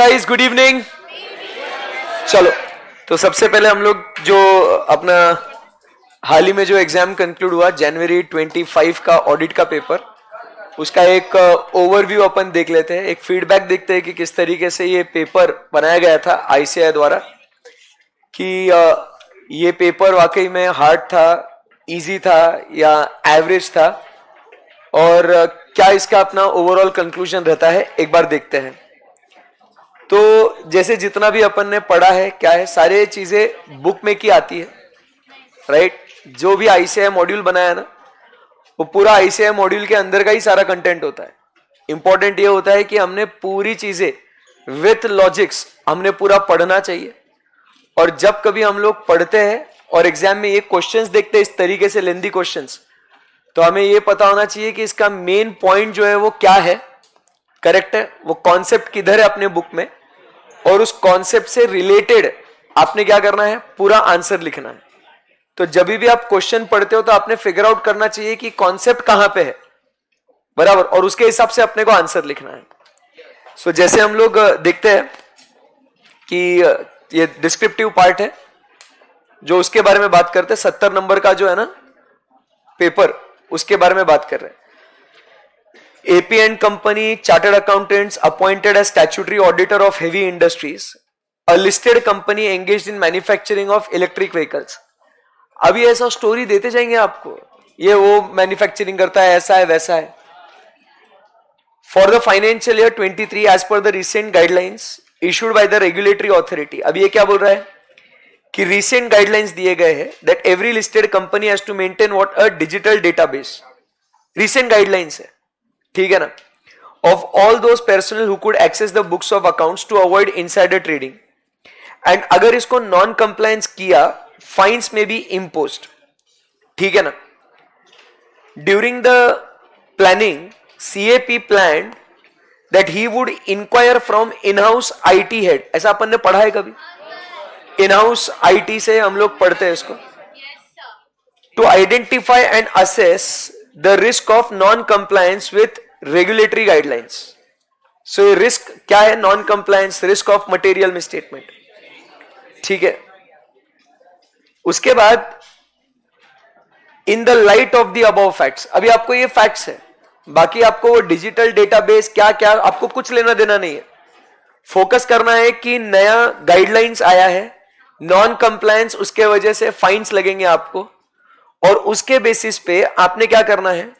Guys, good evening. चलो, तो सबसे पहले हम लोग जो अपना हाल ही में जो एग्जाम कंक्लूड हुआ जनवरी 25 का ऑडिट का पेपर, उसका एक ओवरव्यू अपन देख लेते हैं, एक फीडबैक देखते हैं कि किस तरीके से ये पेपर बनाया गया था आईसीएआई द्वारा, कि ये पेपर वाकई में हार्ड था, इजी था या एवरेज था, और क्या इसका अपना ओवरऑल कंक्लूजन रहता है, एक बार देखते हैं। तो जैसे जितना भी अपन ने पढ़ा है, क्या है, सारे चीजें बुक में की आती है, राइट। जो भी आईसीएआई मॉड्यूल बनाया ना, वो पूरा आईसीएआई मॉड्यूल के अंदर का ही सारा कंटेंट होता है। इंपॉर्टेंट ये होता है कि हमने पूरी चीजें विथ लॉजिक्स हमने पूरा पढ़ना चाहिए। और जब कभी हम लोग पढ़ते हैं और एग्जाम में ये क्वेश्चंस देखते हैं इस तरीके से लेंदी क्वेश्चंस, तो हमें ये पता होना चाहिए कि इसका मेन पॉइंट जो है वो क्या है, करेक्ट है, वो कॉन्सेप्ट किधर है अपने बुक में, और उस कॉन्सेप्ट से रिलेटेड आपने क्या करना है, पूरा आंसर लिखना है। तो जब भी आप क्वेश्चन पढ़ते हो तो आपने फिगर आउट करना चाहिए कि कॉन्सेप्ट कहां पे है, बराबर, और उसके हिसाब से अपने को आंसर लिखना है। सो जैसे हम लोग देखते हैं कि ये डिस्क्रिप्टिव पार्ट है, जो उसके बारे में बात करते हैं, 70 नंबर का जो है ना पेपर, उसके बारे में बात कर रहे हैं। AP and Company Chartered Accountants appointed as statutory auditor of heavy industries, a listed company engaged in manufacturing of electric vehicles. अभी ऐसा स्टोरी देते जाएंगे आपको, ये वो मैन्युफैक्चरिंग करता है, ऐसा है वैसा है। For the financial year 23 as per the recent guidelines issued by the regulatory authority, अभी ये क्या बोल रहा है कि recent guidelines दिए गए हैं that every listed company has to maintain what a digital database. Recent guidelines है, ठीक है ना, of all those personnel who could access the books of accounts to avoid insider trading, and अगर इसको non compliance किया fines में B imposed, ठीक है ना। During the planning CAP planned that he would inquire from in-house IT head, ऐसा अपन ने पढ़ा है कभी, in-house IT से हम लोग पढ़ते हैं इसको, to identify and assess the risk of non-compliance with regulatory guidelines. So ये risk क्या है, non-compliance, risk of material misstatement, ठीक है। उसके बाद in the light of the above facts, अभी आपको ये facts है, बाकी आपको वो डिजिटल डेटाबेस क्या क्या आपको कुछ लेना देना नहीं है। फोकस करना है कि नया गाइडलाइंस आया है, नॉन कंप्लायंस, उसके वजह से फाइन्स लगेंगे आपको, और उसके बेसिस पे आपने क्या करना है,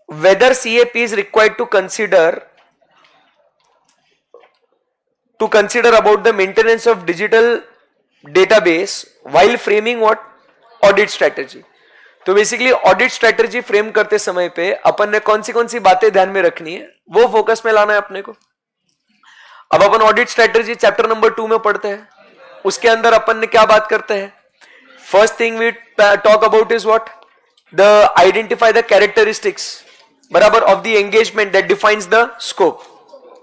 whether CAP is required to consider about the maintenance of digital database while framing what audit strategy. तो बेसिकली ऑडिट स्ट्रेटेजी फ्रेम करते समय पे अपन ने कौन सी बातें ध्यान में रखनी है, वो फोकस में लाना है अपने को। अब अपन ऑडिट स्ट्रेटेजी चैप्टर नंबर 2 में पढ़ते हैं, उसके अंदर अपन ने क्या बात करते हैं, first thing we talk about is what, the identify the characteristics, बराबर, of the engagement that defines the scope.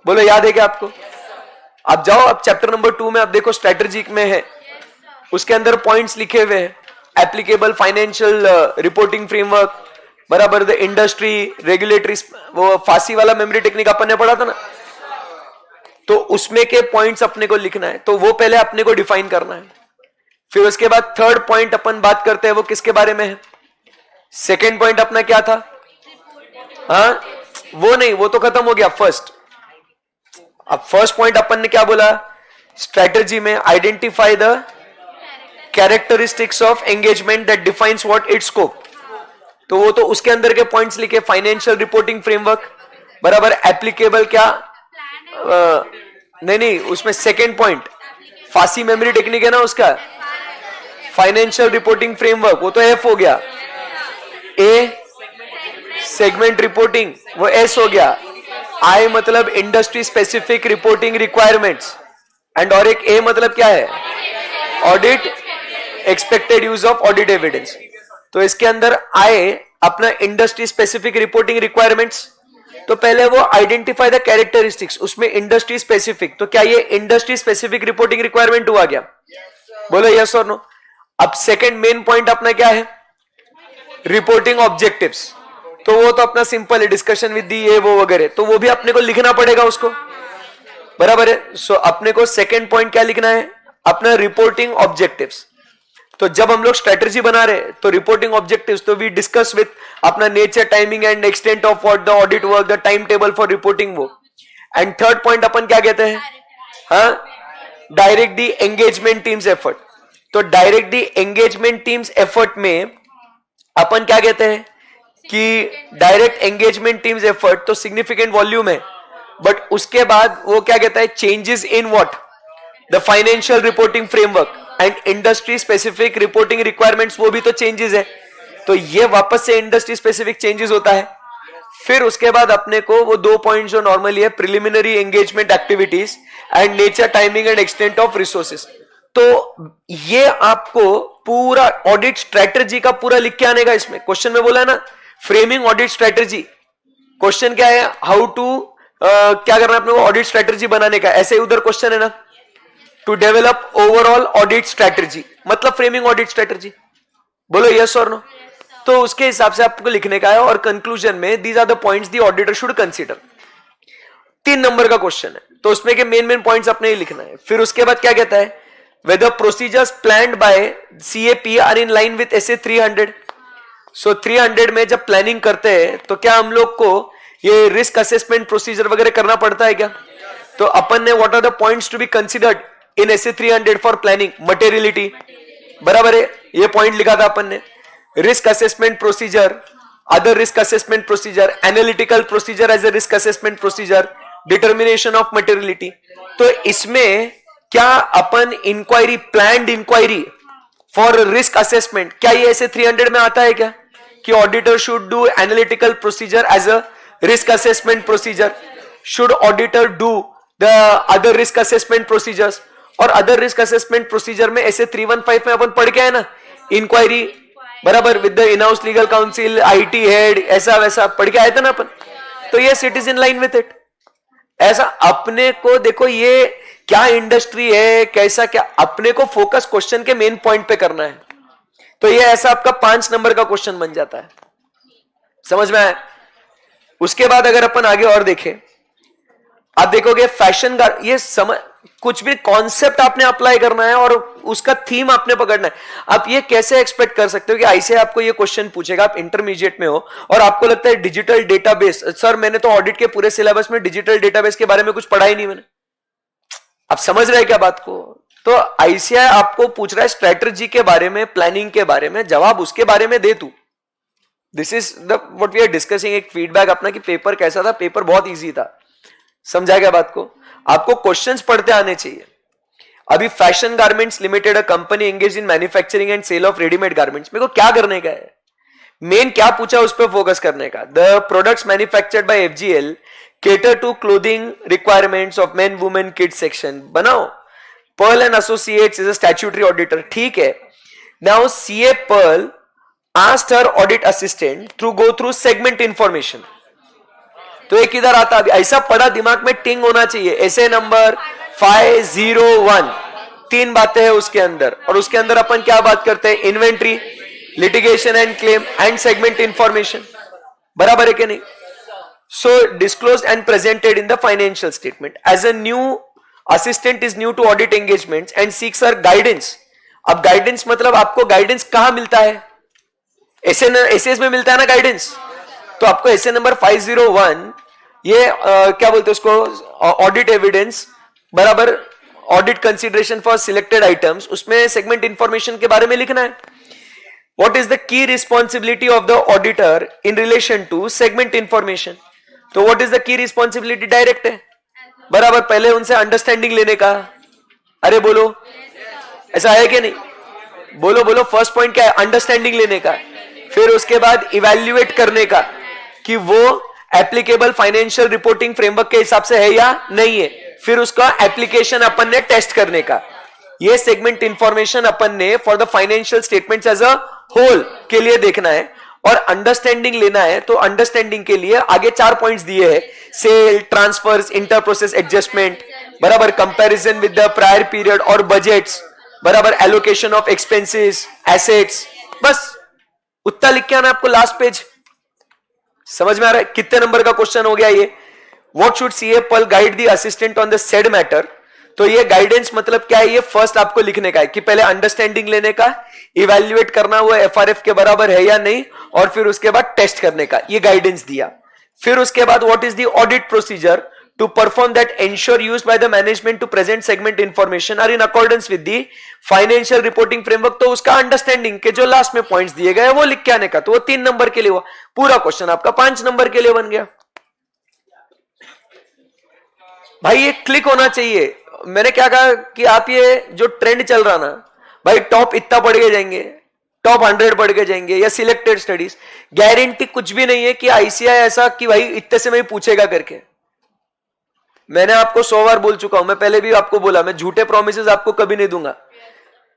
बोलो याद है क्या आपको? आप जाओ, आप चैप्टर नंबर 2 में आप देखो, स्ट्रेटेजिक में है, उसके अंदर पॉइंट्स लिखे हुए हैं, एप्लीकेबल फाइनेंशियल रिपोर्टिंग फ्रेमवर्क, बराबर, द इंडस्ट्री रेगुलेटरी, वो फांसी वाला मेमोरी टेक्निक अपन ने पढ़ा था ना, तो उसमें के पॉइंट्स अपने को लिखना है, तो वो पहले अपने को डिफाइन करना है। फिर उसके बाद थर्ड पॉइंट अपन बात करते हैं, वो किसके बारे में है, सेकेंड पॉइंट अपना क्या था, हाँ वो नहीं, वो तो खत्म हो गया फर्स्ट। अब फर्स्ट पॉइंट अपन ने क्या बोला, स्ट्रेटेजी में identify the characteristics of engagement that defines what it's scope, तो वो तो उसके अंदर के पॉइंट्स लिखे, फाइनेंशियल रिपोर्टिंग फ्रेमवर्क, बराबर, एप्लीकेबल क्या, नहीं, उसमें सेकेंड पॉइंट फांसी मेमोरी टेक्निक है ना, उसका फाइनेंशियल रिपोर्टिंग फ्रेमवर्क, वो तो एफ हो गया, ए सेगमेंट रिपोर्टिंग, वो एस हो गया, आई मतलब industry specific reporting requirements, and और एक ए मतलब क्या है, audit expected use of audit evidence. तो इसके अंदर आए अपना इंडस्ट्री स्पेसिफिक रिपोर्टिंग रिक्वायरमेंट्स, तो पहले वो आइडेंटिफाई द कैरेक्टरिस्टिक्स, उसमें इंडस्ट्री स्पेसिफिक, तो क्या ये इंडस्ट्री स्पेसिफिक रिपोर्टिंग रिक्वायरमेंट हुआ क्या, बोलो यस और नो। अब सेकंड मेन पॉइंट अपना क्या है, रिपोर्टिंग ऑब्जेक्टिव्स, तो वो तो अपना सिंपल है, डिस्कशन विद दी ये वो वगैरह, तो वो भी अपने को लिखना पड़ेगा उसको। बराबर है। सो अपने को सेकेंड पॉइंट क्या लिखना है, अपना रिपोर्टिंग ऑब्जेक्टिव्स। तो जब हम लोग स्ट्रेटजी बना रहे तो रिपोर्टिंग ऑब्जेक्टिव्स, तो वी डिस्कस विथ अपना nature, timing and extent of what the audit work, the time table for reporting वो। एंड थर्ड पॉइंट अपन क्या कहते हैं, हाँ, डायरेक्ट दी एंगेजमेंट टीम्स एफर्ट। तो डायरेक्ट दी एंगेजमेंट टीम्स एफर्ट में अपन क्या कहते हैं कि डायरेक्ट एंगेजमेंट टीम्स एफर्ट तो सिग्निफिकेंट वॉल्यूम है, बट उसके बाद वो क्या कहता है, changes in what, the financial reporting framework and industry specific reporting requirements, वो भी तो चेंजेस है। तो ये वापस से इंडस्ट्री स्पेसिफिक चेंजेस होता है। फिर उसके बाद अपने को वो दो पॉइंट जो नॉर्मली है, preliminary engagement activities and nature, timing and extent of resources. तो ये आपको पूरा ऑडिट स्ट्रेटजी का पूरा लिख के आने का। इसमें क्वेश्चन में बोला है ना, फ्रेमिंग ऑडिट स्ट्रेटजी। क्वेश्चन क्या है, हाउ टू क्या करना है अपने को, ऑडिट स्ट्रेटजी बनाने का। ऐसे ही उधर क्वेश्चन है ना, to develop overall audit strategy, मतलब फ्रेमिंग ऑडिट स्ट्रेटजी। बोलो यस और नो। तो उसके हिसाब से आपको लिखने का है। और कंक्लूजन में these are the points the auditor should consider. 3 number का क्वेश्चन है, तो उसमें के मेन पॉइंट्स अपने ही लिखना है। फिर उसके बाद क्या कहता है, whether procedures planned by CAP are in line with SA 300। सो 300 में जब प्लानिंग करते हैं तो क्या हम लोग को ये रिस्क असेसमेंट प्रोसीजर वगैरह करना पड़ता है क्या? तो अपन ने what are the points to be considered in SA 300 for planning, materiality, बराबर है, ये पॉइंट लिखा था अपन ने। Risk assessment procedure, other risk assessment procedure, analytical procedure as a risk assessment procedure, determination of materiality. तो इसमें क्या अपन inquiry, planned inquiry for risk assessment, क्या ये ऐसे 300 में आता है क्या कि auditor should do analytical procedure as a risk assessment procedure? Should auditor do the other risk assessment procedures? और अदर रिस्क असेसमेंट प्रोसीजर में ऐसे 315 में अपन पढ़ के आए ना, इंक्वायरी, बराबर, with the in house legal council, IT head, ऐसा वैसा पढ़ के आए थे ना अपन। तो ये it is in line with it. ऐसा अपने को देखो, ये क्या इंडस्ट्री है, कैसा क्या, अपने को फोकस क्वेश्चन के मेन पॉइंट पे करना है। तो ये ऐसा आपका 5 नंबर का क्वेश्चन बन जाता है। समझ में आया? उसके बाद अगर अपन आगे और देखें, आप देखोगे फैशन का ये समझ, कुछ भी कॉन्सेप्ट आपने अप्लाई करना है और उसका थीम आपने पकड़ना है। आप ये कैसे एक्सपेक्ट कर सकते हो कि ऐसे आपको ये क्वेश्चन पूछेगा, आप इंटरमीडिएट में हो और आपको लगता है डिजिटल डेटाबेस, सर मैंने तो ऑडिट के पूरे सिलेबस में डिजिटल डेटाबेस के बारे में कुछ पढ़ा ही नहीं मैंने। आप समझ रहे हैं क्या बात को? तो आईसीआई आपको पूछ रहा है स्ट्रेटजी के बारे में, प्लानिंग के बारे में, जवाब उसके बारे में दे तू। This is the what we are discussing. एक फीडबैक अपना कि पेपर कैसा था, पेपर बहुत इजी था। समझा क्या बात को? आपको क्वेश्चंस पढ़ते आने चाहिए। अभी fashion garments limited, a company engage in manufacturing and sale of readymade garments, मेरे को क्या करने का है, मेन क्या पूछा उस पर फोकस करने का। The products manufactured by FGL cater to clothing requirements of men, women, kids section। बनाओ। Pearl and Associates is a statutory auditor, ठीक है। Now CA Pearl asked her audit assistant to go through segment information। तो एक इधर आता, अभी ऐसा पढ़ा दिमाग में टिंग होना चाहिए। ऐसे नंबर 501, 3 बातें हैं उसके अंदर, और उसके अंदर अपन क्या बात करते हैं, inventory, litigation and claim and segment information, बराबर है कि नहीं? So disclosed and presented in the financial statement. As a new assistant is new to audit engagements and seeks her guidance। अब गाइडेंस मतलब आपको गाइडेंस कहां मिलता है? एसएस में मिलता है ना गाइडेंस। तो आपको एसए नंबर 501, ये क्या बोलते हैं उसको, ऑडिट एविडेंस, बराबर, audit consideration for selected items, उसमें सेगमेंट इंफॉर्मेशन के बारे में लिखना है। What is the key responsibility of the auditor in relation to segment information? तो what is the key responsibility? Direct है, बराबर, पहले उनसे अंडरस्टैंडिंग लेने का। अरे बोलो, ऐसा है कि नहीं? बोलो बोलो। फर्स्ट पॉइंट क्या है? अंडरस्टैंडिंग लेने का। फिर उसके बाद इवैल्यूएट करने का कि वो एप्लीकेबल फाइनेंशियल रिपोर्टिंग फ्रेमवर्क के हिसाब से है या नहीं है। फिर उसका एप्लीकेशन अपन ने टेस्ट करने का। ये सेगमेंट इंफॉर्मेशन अपन ने for the financial statements as a whole के लिए देखना है और अंडरस्टैंडिंग लेना है। तो अंडरस्टैंडिंग के लिए आगे 4 पॉइंट्स दिए हैं, sale, transfers, inter process adjustment, बराबर, comparison with the prior period और बजट्स, बराबर, एलोकेशन ऑफ एक्सपेंसेस, एसेट्स। बस उतना लिख के आना आपको लास्ट पेज। समझ में आ रहा है? कितने नंबर का क्वेश्चन हो गया ये? व्हाट शुड सीए पल guide the assistant on the said matter. तो ये गाइडेंस मतलब क्या है, ये फर्स्ट आपको लिखने का है कि पहले अंडरस्टैंडिंग लेने का, इवैल्यूएट करना वो एफआरएफ के बराबर है या नहीं, और फिर उसके बाद टेस्ट करने का, ये गाइडेंस दिया। फिर उसके बाद what is the audit procedure to perform that ensure used by the management to present segment information are in accordance with the financial reporting framework। तो उसका अंडरस्टैंडिंग के जो लास्ट में पॉइंट्स दिए गए वो लिख के आने का, तो वो 3 नंबर के लिए हुआ। पूरा क्वेश्चन आपका 5 नंबर के लिए बन गया। भाई ये क्लिक होना चाहिए। मैंने क्या कहा कि आप ये जो ट्रेंड चल रहा ना भाई, टॉप इतना पढ़ के जाएंगे, टॉप 100 पढ़ के जाएंगे या सिलेक्टेड स्टडीज, गारंटी कुछ भी नहीं है कि आईसीआई ऐसा कि भाई इतने से में पूछेगा करके। मैंने आपको 100 बार बोल चुका हूं, मैं पहले भी आपको बोला, मैं झूठे प्रोमिसेस आपको कभी नहीं दूंगा।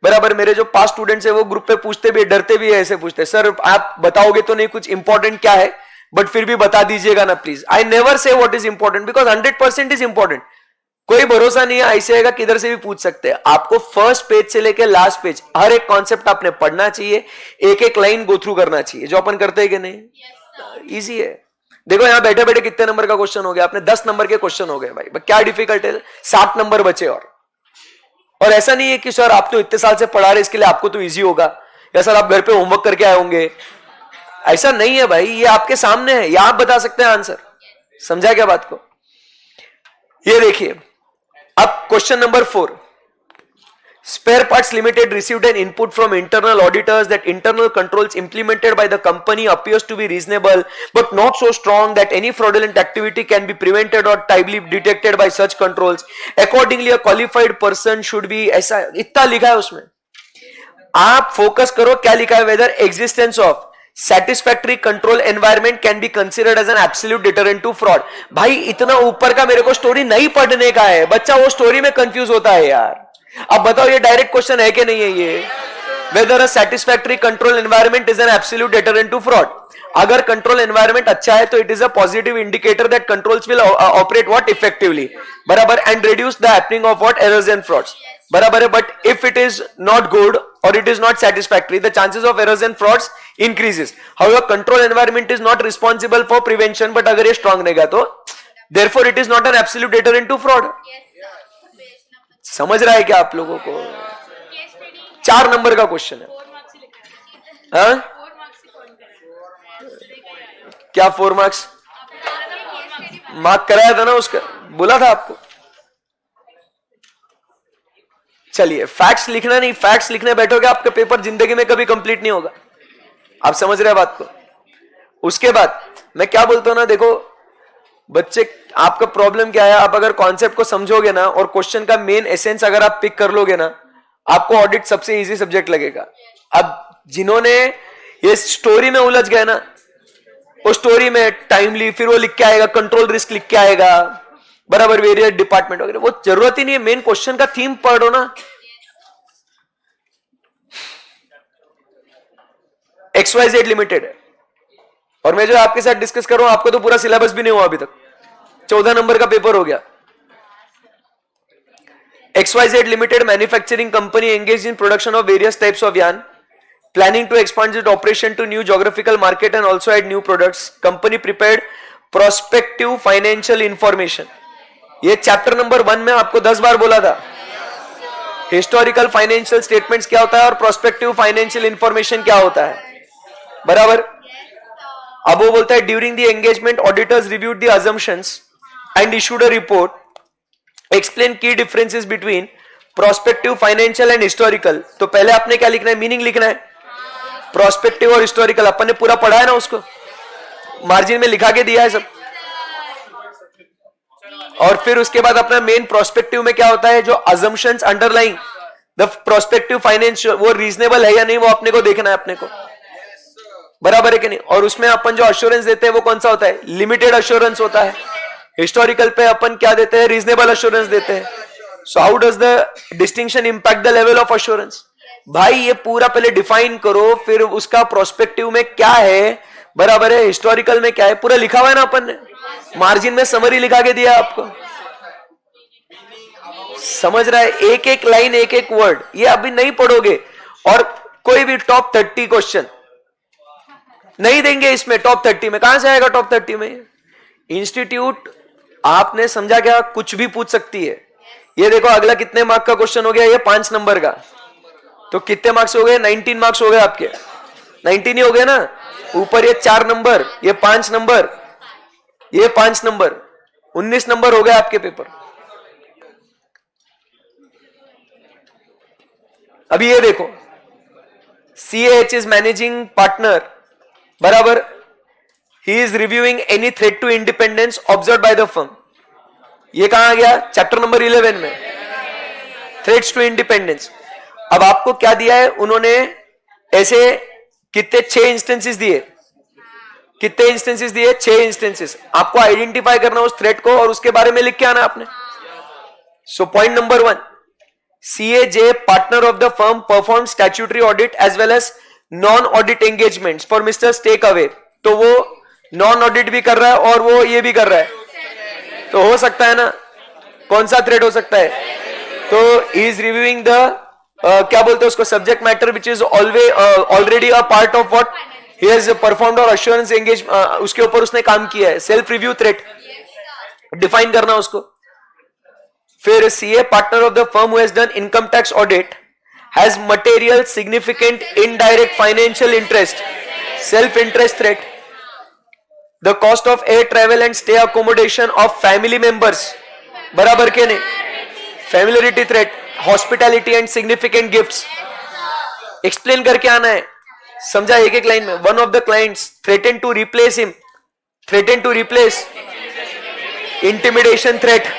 बराबर, मेरे जो पास स्टूडेंट्स है वो ग्रुप पे पूछते भी, डरते भी है, ऐसे पूछते सर आप बताओगे तो नहीं कुछ इंपॉर्टेंट क्या है, बट फिर भी बता दीजिएगा ना please. I never say what is important because 100% is important. कोई भरोसा नहीं है आईसीआई का, किधर से भी पूछ सकते हैं। आपको फर्स्ट पेज से लेकर लास्ट पेज हर एक कॉन्सेप्ट आपने पढ़ना चाहिए, एक एक लाइन गो थ्रू करना चाहिए, जो अपन करते हैं कि नहीं। इजी है। देखो यहां बैठे बैठे कितने नंबर का क्वेश्चन हो गया, आपने 10 नंबर के क्वेश्चन हो गए भाई, क्या डिफिकल्ट है, 7 नंबर बचे। और ऐसा नहीं है कि सर आप तो इतने साल से पढ़ा रहे इसके लिए आपको तो इजी होगा, या सर आप घर पे होमवर्क करके आए होंगे, ऐसा नहीं है भाई, ये आपके सामने है, ये आप बता सकते हैं आंसर। समझा क्या बात को? ये देखिए अब question number 4, Spare Parts Limited received an input from internal auditors that internal controls implemented by the company appears to be reasonable but not so strong that any fraudulent activity can be prevented or timely detected by such controls. Accordingly, a qualified person should be, ऐसा इतना लिखा है उसमें। आप focus करो क्या लिखा है, whether existence of satisfactory control environment can be considered as an absolute deterrent to fraud। भाई इतना ऊपर का मेरे को स्टोरी नहीं पढ़ने का है, बच्चा वो स्टोरी में कंफ्यूज होता है यार। अब बताओ ये डायरेक्ट क्वेश्चन है कि नहीं है ये, whether a satisfactory control environment is an absolute deterrent to fraud. अगर कंट्रोल एनवायरनमेंट अच्छा है तो it is a positive indicator that controls will operate what effectively, बराबर, and reduce the happening of what errors and frauds, बराबर है। But if it is not good और it is not satisfactory, the chances of errors and frauds increases. However, control environment is not responsible for prevention, but अगर ये strong रहेगा तो therefore it is not an absolute deterrent to fraud। समझ रहा है क्या आप लोगों को? 4 नंबर का क्वेश्चन है। हाँ? क्या 4 मार्क्स मार्क कराया था ना उसका, बोला था आपको। चलिए फैक्ट्स लिखना नहीं, फैक्ट्स लिखने बैठोगे आपका पेपर जिंदगी में कभी कंप्लीट नहीं होगा। आप समझ रहे हैं बात को? उसके बाद मैं क्या बोलता हूं ना, देखो बच्चे आपका प्रॉब्लम क्या है, आप अगर कॉन्सेप्ट को समझोगे ना और क्वेश्चन का मेन एसेंस अगर आप पिक कर लोगे ना, आपको ऑडिट सबसे इजी सब्जेक्ट लगेगा। अब जिन्होंने ये स्टोरी में उलझ गए ना, वो स्टोरी में टाइमली फिर वो लिख के आएगा, कंट्रोल रिस्क लिख के आएगा, बराबर, वेरियस डिपार्टमेंट वगैरह, वो जरूरत ही नहीं है। मेन क्वेश्चन का थीम पढ़ो ना। XYZ लिमिटेड है और मैं जो आपके साथ डिस्कस कर रहा हूं, आपको तो पूरा सिलेबस भी नहीं हुआ अभी तक, 14 नंबर का पेपर हो गया। XYZ limited manufacturing company engage in production of various types of yarn, planning to expand its operation to new geographical market and also add new products. Company prepared prospective financial information। ये chapter number 1 में आपको 10 बार बोला था। Historical financial statements क्या होता है और prospective financial information क्या होता है, बराबर। अब वो बोलता है during the engagement auditors reviewed the assumptions and issued a report, explain की differences between prospective, financial and historical. तो पहले आपने क्या लिखना है, मीनिंग लिखना है। प्रोस्पेक्टिव और हिस्टोरिकल अपन ने पूरा पढ़ा है ना, उसको मार्जिन में लिखा के दिया है सब। और फिर उसके बाद अपना मेन प्रोस्पेक्टिव में क्या होता है, जो assumptions underlying the prospective finance, वो रीजनेबल है या नहीं, वो अपने को देखना है अपने को, बराबर है कि नहीं। और उसमें अपन जो अश्योरेंस देते हैं वो कौन सा होता है, लिमिटेड अश्योरेंस होता है। हिस्टोरिकल पे अपन क्या देते हैं, रीजनेबल अश्योरेंस देते हैं। So how does the distinction impact the level of assurance? भाई ये पूरा पहले डिफाइन करो, फिर उसका प्रोस्पेक्टिव में क्या है, बराबर है, हिस्टोरिकल में क्या है, पूरा लिखा हुआ है ना अपन ने, मार्जिन में समरी लिखा के दिया आपको। समझ रहा है, एक एक लाइन, एक एक वर्ड, ये अभी नहीं पढ़ोगे। और कोई भी टॉप 30 क्वेश्चन नहीं देंगे इसमें, टॉप 30 में कहां से आएगा? टॉप 30 में इंस्टीट्यूट आपने समझा क्या? कुछ भी पूछ सकती है। ये देखो अगला कितने मार्क का क्वेश्चन हो गया? ये 5 नंबर का। तो कितने मार्क्स हो गए? 19 मार्क्स हो गए आपके। 19 ही हो गए ना। ऊपर ये 4 नंबर, ये 5 नंबर, ये 5 नंबर, 19 नंबर हो गए आपके पेपर। अभी ये देखो, CAH इज मैनेजिंग पार्टनर, बराबर, ही is reviewing any threat to independence observe by the firm. ये कहां आ गया? चैप्टर नंबर 11 में, थ्रेट्स टू इंडिपेंडेंस। अब आपको क्या दिया है उन्होंने? ऐसे कितने? 6 इंस्टेंसेस दिए। कितने इंस्टेंसेस दिए? 6 इंस्टेंसेस। आपको आइडेंटिफाई करना उस थ्रेट को और उसके बारे में लिख के आना आपने। So point number 1, CAJ partner of the firm performed statutory audit as well as non-audit engagements for Mr. Takeaway। तो वो नॉन ऑडिट भी कर रहा है और वो ये भी कर रहा है, तो हो सकता है ना। कौन सा थ्रेड हो सकता है? तो ही इज रिव्यूइंग द क्या बोलते हैं उसको, subject matter which is already a part of what he has performed और अश्योरेंस एंगेज, उसके ऊपर उसने काम किया है। सेल्फ रिव्यू थ्रेट डिफाइन करना उसको। फिर CA partner of the firm who has done income tax audit has material significant indirect financial interest, self interest threat, the cost of air travel and stay accommodation of family members, बराबर के नहीं? familiarity threat, hospitality and significant gifts। Explain करके आना है, समझा? एक एक line में। one of the clients threatened to replace him, threatened to replace, intimidation threat,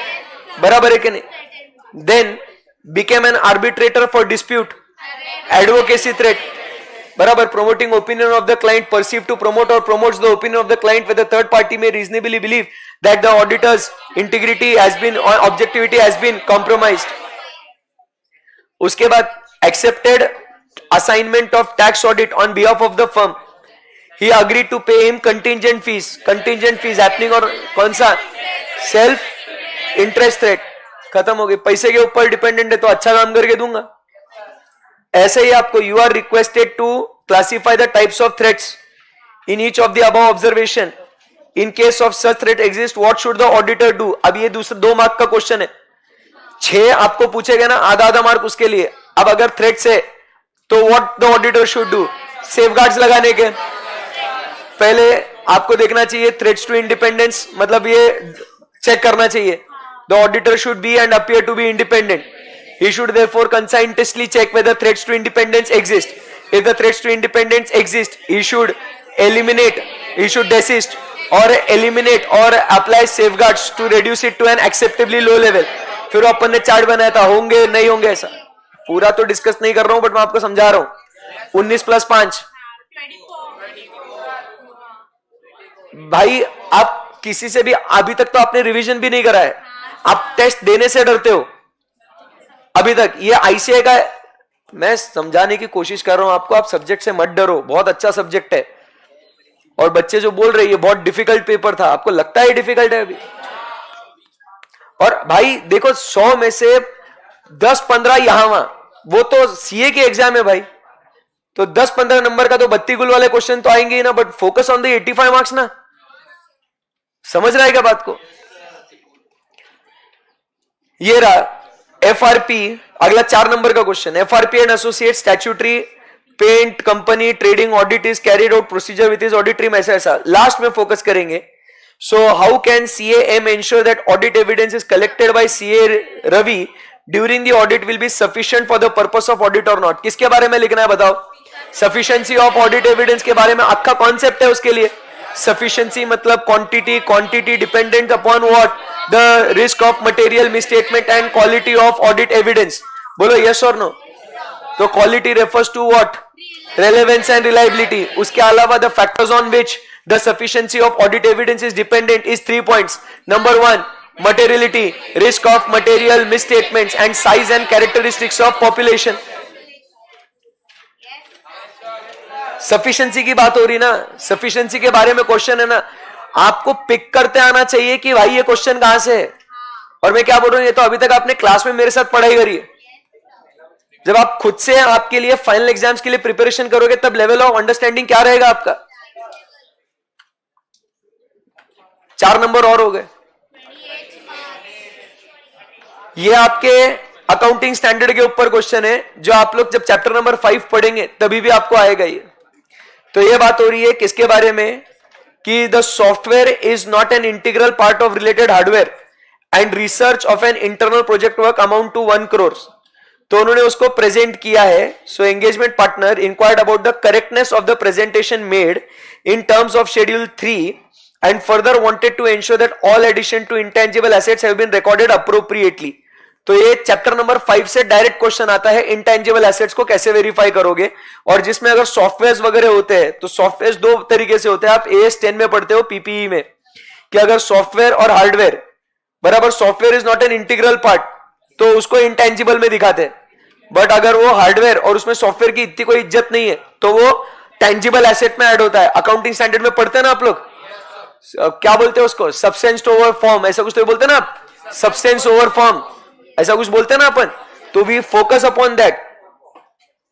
बराबर है कि नहीं? Then became an arbitrator for dispute, advocacy threat, बराबर। promoting opinion of the client, perceived to promote or promotes the opinion of the client where the third party may reasonably believe that the auditor's integrity has been or objectivity has been compromised। उसके बाद accepted assignment of tax audit on behalf of the firm, he agreed to pay him contingent fees, contingent fees happening और कौन सा? self interest threat। खत्म हो गई। पैसे के ऊपर डिपेंडेंट है तो अच्छा काम करके दूंगा। ऐसे ही आपको you are requested to classify the types of threats in each of the above observation. In case of such threat exist what should the auditor do? अब ये दूसरा 2 मार्क का क्वेश्चन है। 6 आपको पूछेगा ना, आधा आधा मार्क उसके लिए। अब अगर थ्रेट्स है तो what the auditor should do? Safeguards लगाने के पहले आपको देखना चाहिए थ्रेट्स टू इंडिपेंडेंस, मतलब ये चेक करना चाहिए। The auditor should be and appear to be independent. He should therefore conscientiously check whether threats to independence exist. If the threats to independence exist, he should eliminate, he should desist or eliminate or apply safeguards to reduce it to an acceptably low level। फिर अपन ने chart बनाया था, होंगे नहीं होंगे ऐसा। पूरा तो डिस्कस नहीं कर रहा हूं बट मैं आपको समझा रहा हूं। 19 + 5 भाई, आप किसी से भी अभी तक तो आपने रिवीजन भी नहीं करा है, आप टेस्ट देने से डरते हो अभी तक। ये ICAI का मैं समझाने की कोशिश कर रहा हूं आपको, आप सब्जेक्ट से मत डरो, बहुत अच्छा सब्जेक्ट है। और बच्चे जो बोल रहे हैं ये बहुत डिफिकल्ट पेपर था, आपको लगता है डिफिकल्ट है अभी? और भाई देखो 100 में से 10-15 यहां वहां, वो तो CA के एग्जाम है भाई, तो 10-15 नंबर का तो बत्ती गुल वाले क्वेश्चन तो आएंगे ही ना, but focus on the 85 marks ना। समझ रहा है क्या बात को? ये रहा FRP, अगला 4 नंबर का question. FRP and associate statutory paint company trading audit is carried out procedure with his audit team, ऐसा ऐसा लास्ट में फोकस करेंगे। So how can CAM ensure that audit evidence is collected by CA Ravi during the audit will be sufficient for the purpose of audit और not? किसके बारे में लिखना है बताओ? सफिशिएंसी ऑफ ऑडिट एविडेंस के बारे में आपका कॉन्सेप्ट है उसके लिए। सफिशिएंसी मतलब quantity, quantity dependent upon what? The risk of material misstatement and quality of audit evidence. बोलो यस और नो? तो quality refers to what? Relevance and reliability. उसके अलावा the factors on which the sufficiency of audit evidence is dependent is 3 points. Number 1 materiality, risk of material misstatements and size and characteristics of population। Sufficiency की बात हो रही ना, sufficiency के बारे में क्वेश्चन है ना, आपको पिक करते आना चाहिए कि भाई ये क्वेश्चन कहां से है। और मैं क्या बोल रहा हूं, ये तो अभी तक आपने क्लास में मेरे साथ पढ़ाई करी है। जब आप खुद से आपके लिए फाइनल एग्जाम्स के लिए प्रिपरेशन करोगे तब लेवल ऑफ अंडरस्टैंडिंग क्या रहेगा आपका। 4 नंबर और हो गए। ये आपके अकाउंटिंग स्टैंडर्ड के ऊपर क्वेश्चन है, जो आप लोग जब चैप्टर नंबर 5 पढ़ेंगे तभी भी आपको आएगा ये। तो ये बात हो रही है किसके बारे में, कि the software is not an integral part of related hardware and research of an internal project work amount to 1 crore. तो उन्होंने उसको प्रेजेंट किया है। So engagement partner inquired about the correctness of the presentation made in terms of schedule 3 and further wanted to ensure that all addition to intangible assets have been recorded appropriately। तो ये chapter number 5 से direct question आता है, intangible assets को कैसे verify करोगे। और जिसमें अगर सॉफ्टवेयर वगैरह होते हैं तो सॉफ्टवेयर दो तरीके से होते हैं, आप AS 10 में पढ़ते हो पीपीई में, कि अगर सॉफ्टवेयर और हार्डवेयर बराबर, software is not an integral part तो उसको इंटेंजिबल में दिखाते हैं, बट अगर वो हार्डवेयर और उसमें सॉफ्टवेयर की इतनी कोई इज्जत नहीं है तो वो टेंजिबल एसेट में ऐड होता है। अकाउंटिंग स्टैंडर्ड में पढ़ते हैं ना आप लोग, क्या बोलते हैं उसको, सब्सटेंस ओवर फॉर्म, ऐसा कुछ तो बोलते हैं ना आप, सब्सटेंस ओवर फॉर्म ऐसा कुछ बोलते हैं ना अपन। तो वी फोकस अपॉन दैट।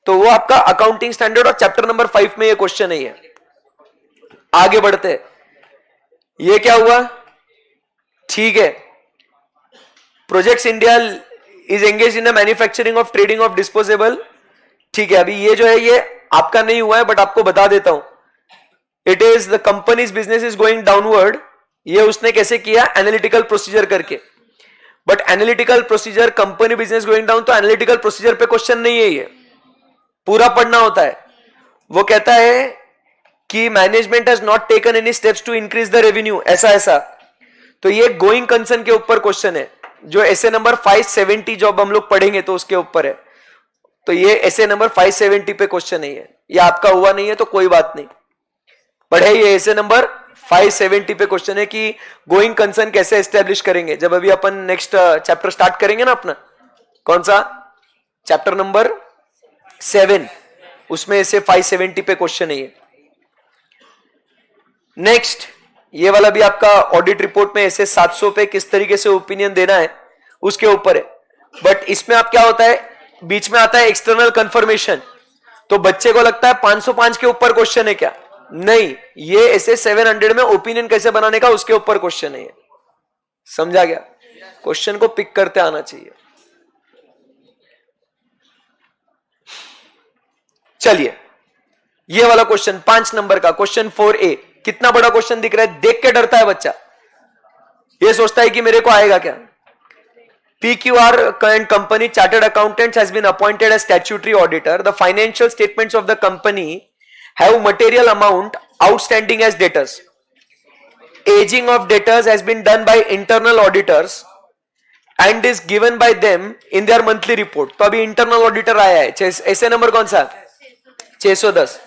तो वो आपका अकाउंटिंग स्टैंडर्ड और चैप्टर नंबर 5 में ये क्वेश्चन है। ये आगे बढ़ते हैं, ये क्या हुआ, ठीक है। Projects India is engage in the manufacturing of trading of disposable, ठीक है। अभी ये जो है ये आपका नहीं हुआ है बट आपको बता देता हूं। It is the companies business is going downward. ये उसने कैसे किया, एनालिटिकल प्रोसीजर करके। But analytical procedure, company business going down, तो एनालिटिकल प्रोसीजर पे क्वेश्चन नहीं है, ये पूरा पढ़ना होता है। वो कहता है कि management has not taken any steps to increase the revenue, ऐसा ऐसा। तो ये गोइंग कंसर्न के ऊपर क्वेश्चन है, जो ऐसे नंबर 570 जब हम लोग पढ़ेंगे तो उसके ऊपर है। तो ये ऐसे नंबर 570 पे क्वेश्चन नहीं है, ये आपका हुआ नहीं है तो कोई बात नहीं, पढ़े। ये ऐसे नंबर 570 पे क्वेश्चन है कि गोइंग कंसर्न कैसे एस्टेब्लिश करेंगे, जब अभी अपन नेक्स्ट चैप्टर स्टार्ट करेंगे ना अपना, कौन सा चैप्टर नंबर 7, उसमें ऐसे 570 पे क्वेश्चन है ये। नेक्स्ट ये वाला भी आपका ऑडिट रिपोर्ट में ऐसे 700 पे किस तरीके से ओपिनियन देना है उसके ऊपर है। बट इसमें आप क्या होता है, बीच में आता है एक्सटर्नल कंफर्मेशन। तो बच्चे को लगता है 505 के ऊपर क्वेश्चन है क्या, नहीं, ये ऐसे 700 में ओपिनियन कैसे बनाने का उसके ऊपर क्वेश्चन है ये। समझा गया, क्वेश्चन को पिक करते आना चाहिए। चलिए ये वाला क्वेश्चन 5 नंबर का क्वेश्चन 4A, कितना बड़ा क्वेश्चन दिख रहा है, देख के डरता है बच्चा, ये सोचता है कि मेरे को आएगा क्या। PQR and company chartered accountants has been appointed as statutory auditor. The financial statements of the company have material amount outstanding as debtors. Aging of debtors has been done by internal auditors and is given by them in their monthly report. तो अभी internal auditor आया है, ऐसे number कौन सा, 610।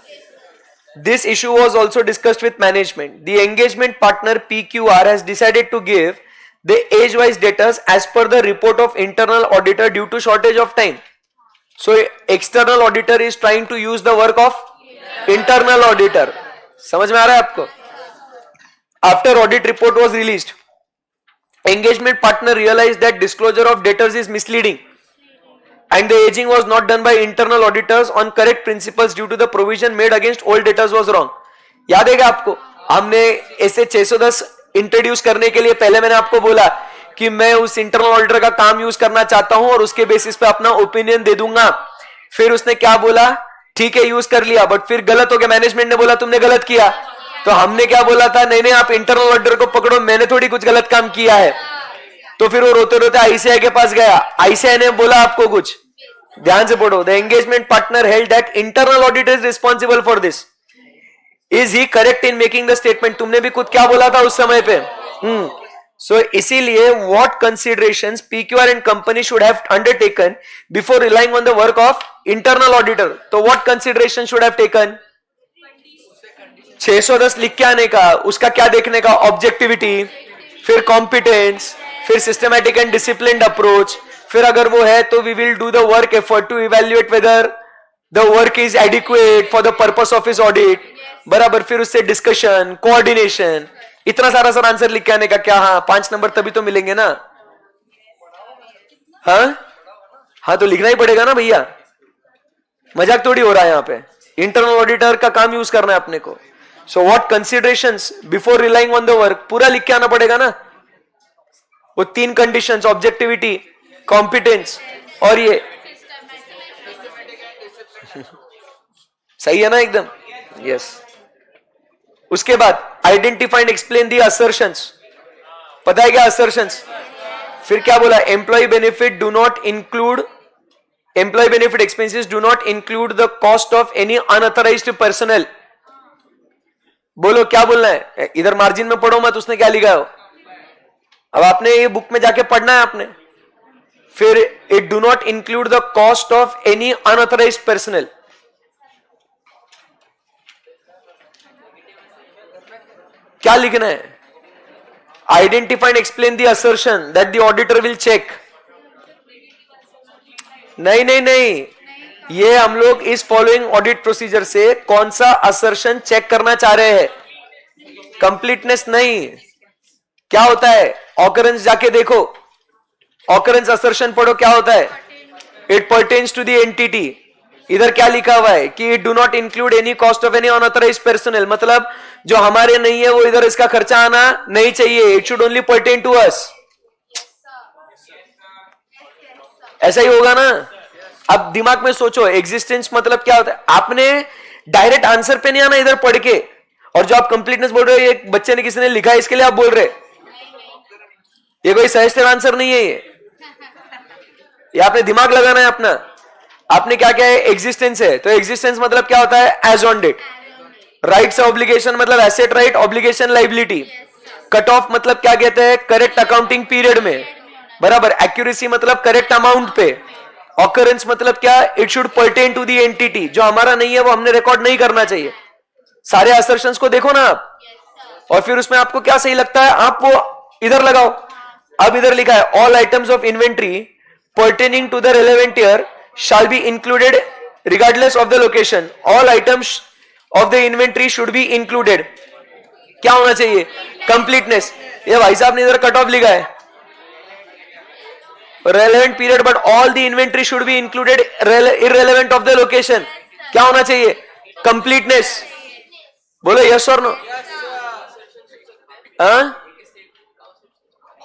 This issue was also discussed with management. The engagement partner PQR has decided to give the age-wise debtors as per the report of internal auditor due to shortage of time. So external auditor is trying to use the work of internal auditor. समझ में आ रहा है आपको? After audit report was released, engagement partner realized that disclosure of debtors is misleading and the aging was not done by internal auditors on correct principles due to the provision made against old debtors was wrong. याद है क्या आपको, हमने ऐसे 610 introduce करने के लिए पहले मैंने आपको बोला कि मैं उस इंटरनल ऑडिटर का काम यूज करना चाहता हूं और उसके बेसिस पे अपना ओपिनियन दे दूंगा। फिर उसने क्या बोला, ठीक है यूज कर लिया, बट फिर गलत हो गया, मैनेजमेंट ने बोला तुमने गलत किया। तो हमने क्या बोला था, नहीं नहीं आप इंटरनल ऑडिटर को पकड़ो, मैंने थोड़ी कुछ गलत काम किया है। तो फिर वो रोते रोते आईसीआई के पास गया, आईसीआई ने बोला आपको कुछ, ध्यान से पढ़ो। The engagement partner held that internal auditor is responsible for this, is he correct in making the statement. तुमने भी खुद क्या बोला था उस समय पे। सो इसीलिए what considerations PQR and company should have undertaken before relying on the work of internal auditor. तो what consideration should have taken, 610 लिख के आने का, उसका क्या देखने का, ऑब्जेक्टिविटी, फिर कॉम्पिटेंस, फिर सिस्टमैटिक एंड डिसिप्लिन्ड अप्रोच, फिर अगर वो है तो we will do the work effort to evaluate whether the work is adequate for the purpose of his audit, बराबर। फिर उससे डिस्कशन, कोऑर्डिनेशन, इतना सारा सर आंसर लिख के आने का क्या। हाँ 5 नंबर तभी तो मिलेंगे ना। हाँ तो लिखना ही पड़ेगा ना भैया, मजाक थोड़ी हो रहा है यहाँ पे। इंटरनल ऑडिटर का काम यूज करना है अपने को। So what considerations before relying on the work, पूरा लिख के आना पड़ेगा ना। वो 3 कंडीशंस, ऑब्जेक्टिविटी, कॉम्पिटेंस, और ये सही है ना एकदम? यस। उसके बाद identify and explain the assertions. पता है क्या असर्शंस? फिर क्या बोला? Employ benefit do not include, employ benefit expenses do not include the cost of any unauthorised personal. बोलो क्या बोलना है? इधर मार्जिन में पढ़ो मत, उसने क्या लिखा है। अब आपने ये बुक में जाके पढ़ना है आपने। फिर it do not include the cost of any unauthorised personal. क्या लिखना है? Identify and explain the assertion that the auditor will check. नहीं नहीं नहीं, ये हम लोग इस फॉलोइंग ऑडिट प्रोसीजर से कौन सा असर्शन चेक करना चाह रहे हैं, कंप्लीटनेस नहीं। क्या होता है? ऑकरेंस जाके देखो, ऑकरेंस असर्शन पढ़ो, क्या होता है? It pertains to the entity. इधर क्या लिखा हुआ है कि it do not include any cost of any unauthorised personal, मतलब जो हमारे नहीं है वो इधर इसका खर्चा आना नहीं चाहिए। It should only pertain to us. ऐसा ही होगा ना? अब दिमाग में सोचो, एग्जिस्टेंस मतलब क्या होता है? आपने डायरेक्ट आंसर पे नहीं आना इधर पढ़ के, और जो आप कंप्लीटनेस बोल रहे हो, ये बच्चे ने किसी ने लिखा है इसके लिए आप बोल रहे, ये कोई सजेस्टेड आंसर नहीं है। ये आपने दिमाग लगाना है अपना। आपने क्या क्या है? एग्जिस्टेंस है, तो एग्जिस्टेंस मतलब क्या होता है? As on date. Rights obligation मतलब asset right, obligation liability. Cut off मतलब क्या कहते हैं? करेक्ट अकाउंटिंग पीरियड में, बराबर। एक्यूरेसी मतलब करेक्ट अमाउंट पे। ऑकरेंस मतलब क्या? It should pertain to the entity. जो हमारा नहीं है वो हमने रिकॉर्ड नहीं करना चाहिए। सारे असर्शंस को देखो ना आप, और फिर उसमें आपको क्या सही लगता है आप वो इधर लगाओ। अब इधर लिखा है all items of inventory pertaining to the relevant year shall be included regardless of the location. All items of the inventory should be included. क्या होना चाहिए? completeness. ये भाई साहब ने इधर कट ऑफ लिखा है, relevant period, but all the inventory should be included irrelevant of the location. क्या होना चाहिए? completeness. बोलो yes or no? हाँ,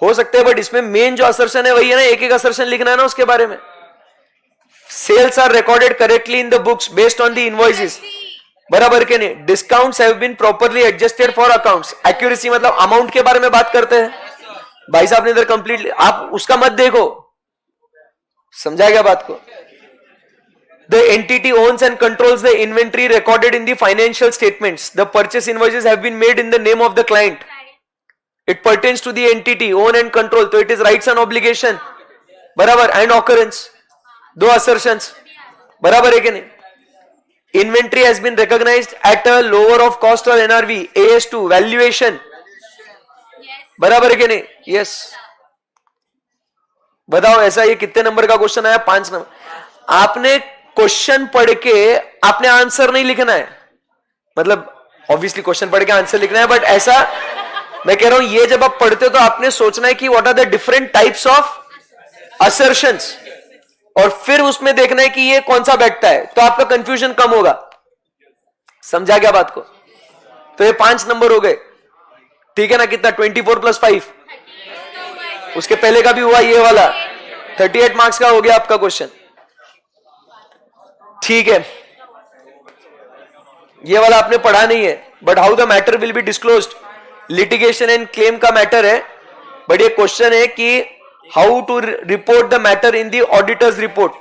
हो सकते हैं, बट इसमें मेन जो असर्शन है वही है ना, एक एक असर्शन लिखना है ना उसके बारे में। Sales are recorded correctly in the books based on the invoices. बराबर के नहीं? Discounts have been properly adjusted for accounts. Accuracy मतलब अमाउंट के बारे में बात करते हैं। भाई साहब ने इधर कंप्लीट, आप उसका मत देखो, समझा क्या बात को? The entity owns and controls the inventory recorded in the financial statements. The purchase invoices have been made in the name of the client. It pertains to the entity own and control. So it is rights and obligation. बराबर, and occurrence. दो assertions, बराबर है कि नहीं? Inventory has been recognized at a lower of cost or NRV. AS2 valuation, बराबर है कि नहीं? Yes. बताओ ऐसा ये कितने नंबर का क्वेश्चन आया? 5 नंबर। आपने क्वेश्चन पढ़ के आपने आंसर नहीं लिखना है, मतलब ऑब्वियसली क्वेश्चन पढ़ के आंसर लिखना है, बट ऐसा मैं कह रहा हूं, ये जब आप पढ़ते हो तो आपने सोचना है कि what are the different types of assertions, और फिर उसमें देखना है कि ये कौन सा बैठता है, तो आपका कंफ्यूजन कम होगा। समझा क्या बात को? तो ये 5 नंबर हो गए, ठीक है ना? कितना? 24 + 5। उसके पहले का भी हुआ ये वाला, 38 मार्क्स का हो गया आपका क्वेश्चन, ठीक है? ये वाला आपने पढ़ा नहीं है, but how the matter will be disclosed, litigation and claim का मैटर है, बट ये क्वेश्चन है कि how to report the matter in the auditor's report.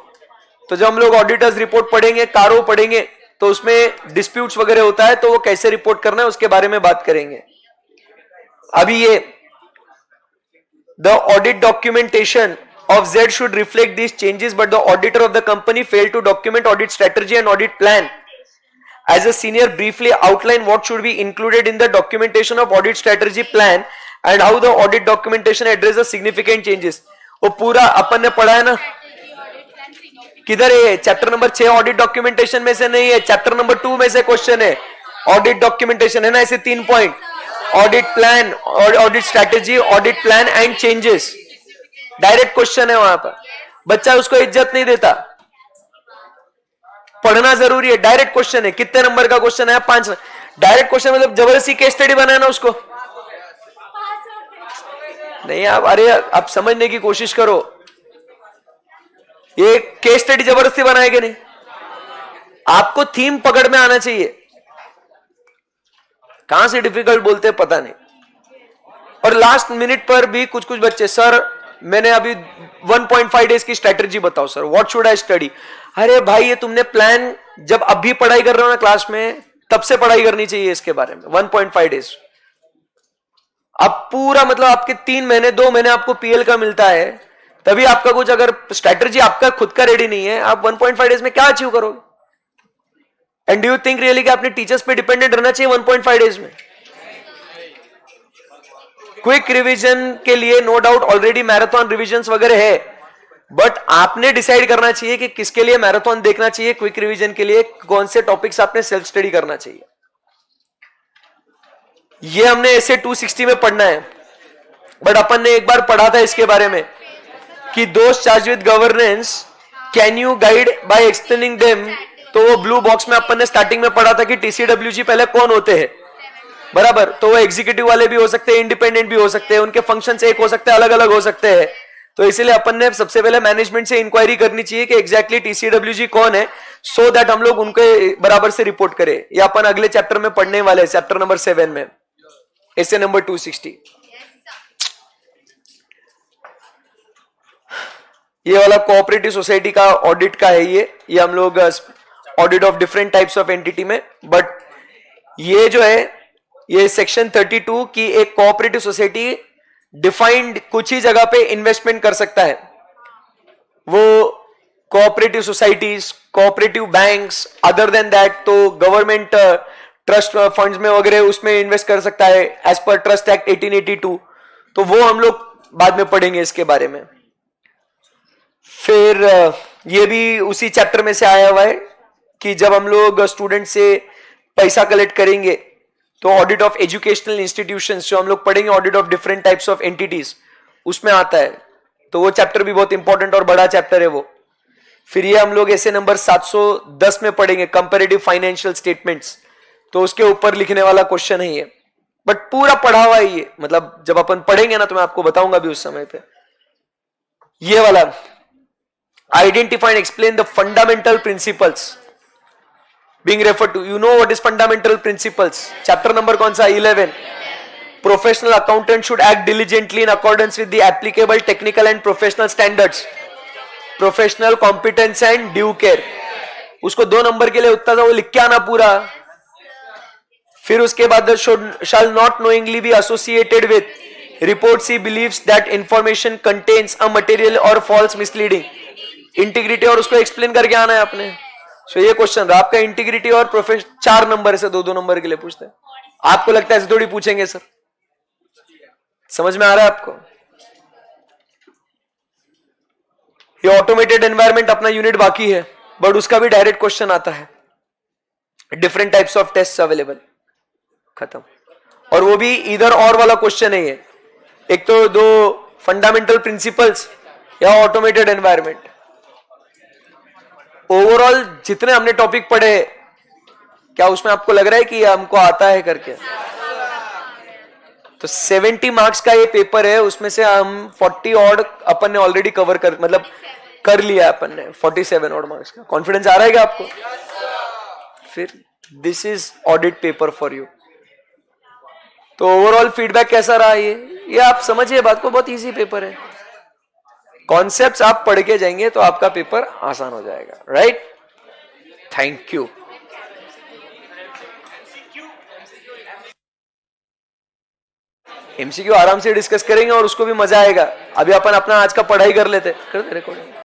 तो जब हम लोग ऑडिटर्स रिपोर्ट पढ़ेंगे, कारो पढ़ेंगे, तो उसमें डिस्प्यूट्स वगैरह होता है, तो वो कैसे रिपोर्ट करना है उसके बारे में बात करेंगे। अभी ये the audit documentation of Z should reflect these changes, but the auditor of the company failed to document audit strategy and audit plan. As a senior, briefly outline what should be included in the documentation of audit strategy plan and how the audit documentation addresses significant changes. वो पूरा अपन ने पढ़ा है ना? किधर है? Chapter number 6 audit documentation में से नहीं है, चैप्टर नंबर 2 में से क्वेश्चन है। ऑडिट डॉक्यूमेंटेशन है ना, ऐसे 3 point, audit plan, audit strategy, audit plan and changes. Direct question है वहां पर, बच्चा उसको इज्जत नहीं देता, पढ़ना जरूरी है। डायरेक्ट क्वेश्चन है, कितने नंबर का क्वेश्चन है? 5। डायरेक्ट क्वेश्चन मतलब जबरदस्ती केस स्टडी बनाया ना उसको, नहीं आप, अरे आप समझने की कोशिश करो। ये केस स्टडी जबरदस्ती बनाएंगे नहीं, आपको थीम पकड़ में आना चाहिए। कहां से डिफिकल्ट बोलते हैं पता नहीं। और लास्ट मिनट पर भी कुछ कुछ बच्चे, सर मैंने अभी 1.5 डेज की स्ट्रेटजी बताओ sir, what should I study. अरे भाई ये तुमने प्लान जब अभी पढ़ाई कर रहे हो ना क्लास में, तब से पढ़ाई करनी चाहिए इसके बारे में। 1.5 डेज अब पूरा मतलब आपके 3 महीने 2 महीने आपको पीएल का मिलता है, तभी आपका कुछ अगर स्ट्रेटजी आपका खुद का रेडी नहीं है, आप 1.5 डेज में क्या अचीव करोगे। And do you think really कि आपने टीचर्स पे डिपेंडेंट रहना चाहिए 1.5 डेज में। क्विक रिवीजन के लिए no doubt already marathon revision वगैरह है, बट आपने डिसाइड करना चाहिए कि किसके लिए मैराथन देखना चाहिए, क्विक रिवीजन के लिए कौन से टॉपिक्स आपने सेल्फ स्टडी करना चाहिए। ये हमने ऐसे 260 में पढ़ना है, बट अपन ने एक बार पढ़ा था इसके बारे में कि दोस्त charge with governance can you guide by explaining them. तो वो ब्लू बॉक्स में अपन ने स्टार्टिंग में पढ़ा था कि टीसीडब्ल्यूजी पहले कौन होते हैं, बराबर। तो वो एग्जीक्यूटिव वाले भी हो सकते हैं, इंडिपेंडेंट भी हो सकते हैं, उनके फंक्शंस एक हो सकते हैं, अलग अलग हो सकते हैं। तो इसीलिए अपन ने सबसे पहले मैनेजमेंट से इंक्वायरी करनी चाहिए कि एग्जैक्टली टीसीडब्ल्यूजी कौन है, सो दैट हम लोग उनके बराबर से रिपोर्ट करें। ये अपन अगले चैप्टर में पढ़ने वाले हैं, चैप्टर नंबर 7 में, ऐसे नंबर 260। ये वाला कोऑपरेटिव सोसाइटी का ऑडिट का है, ये हम लोग audit of different types of entity में। बट ये जो है ये सेक्शन 32 की एक कोऑपरेटिव सोसाइटी डिफाइंड कुछ ही जगह पे इन्वेस्टमेंट कर सकता है। वो cooperative societies, cooperative banks, other than that तो गवर्नमेंट ट्रस्ट फंड्स में वगैरह उसमें इन्वेस्ट कर सकता है एज पर ट्रस्ट एक्ट 1882। तो वो हम लोग बाद में पढ़ेंगे इसके बारे में। फिर ये भी उसी चैप्टर में से आया हुआ है कि जब हम लोग स्टूडेंट से पैसा कलेक्ट करेंगे तो ऑडिट ऑफ एजुकेशनल इंस्टीट्यूशंस जो हम लोग पढ़ेंगे, audit of different types of entities, उसमें आता है। तो वो चैप्टर भी बहुत इंपॉर्टेंट और बड़ा चैप्टर है वो। फिर ये हम लोग ऐसे नंबर 710 में पढ़ेंगे, कंपैरेटिव फाइनेंशियल स्टेटमेंट्स। तो उसके ऊपर लिखने वाला क्वेश्चन है ये, बट पूरा पढ़ा हुआ है ये, मतलब जब अपन पढ़ेंगे ना तो मैं आपको बताऊंगा भी उस समय पे। ये वाला identify and explain the fundamental principles being referred to, you know what is fundamental principles, chapter number कौन सा, 11। Professional accountant should act diligently in accordance with the applicable technical and professional standards, professional competence and due care। उसको 2 number के लिए उतना था वो लिख के आना पूरा। फिर उसके बाद shall not knowingly be associated with reports he believes that information contains a material or false misleading, integrity, और उसको एक्सप्लेन करके आना है आपने। So, ये क्वेश्चन रहा आपका इंटीग्रिटी और प्रोफेशन, 4 नंबर से 2-2 नंबर के लिए पूछते हैं। आपको लगता है ऐसे थोड़ी पूछेंगे सर, समझ में आ रहा है आपको। ये ऑटोमेटेड एनवायरनमेंट अपना यूनिट बाकी है, बट उसका भी डायरेक्ट क्वेश्चन आता है। Different types of test available, खत्म। और वो भी इधर और वाला क्वेश्चन है ये, एक तो 2 फंडामेंटल प्रिंसिपल्स या ऑटोमेटेड एनवायरनमेंट। ओवरऑल जितने हमने टॉपिक पढ़े, क्या उसमें आपको लग रहा है कि हमको आता है करके? तो 70 मार्क्स का ये पेपर है, उसमें से हम 40 ऑड अपन ने ऑलरेडी कवर कर, मतलब कर लिया अपन ने 47 ऑड मार्क्स का। कॉन्फिडेंस आ रहा है क्या आपको? फिर this is audit paper for you. तो ओवरऑल फीडबैक कैसा रहा? ये आप समझिए बात को, बहुत इजी पेपर है। कॉन्सेप्ट्स आप पढ़ के जाएंगे तो आपका पेपर आसान हो जाएगा, राइट? Thank you. एमसीक्यू आराम से डिस्कस करेंगे और उसको भी मजा आएगा। अभी अपन अपना आज का पढ़ाई कर लेते, कर दे रिकॉर्डिंग।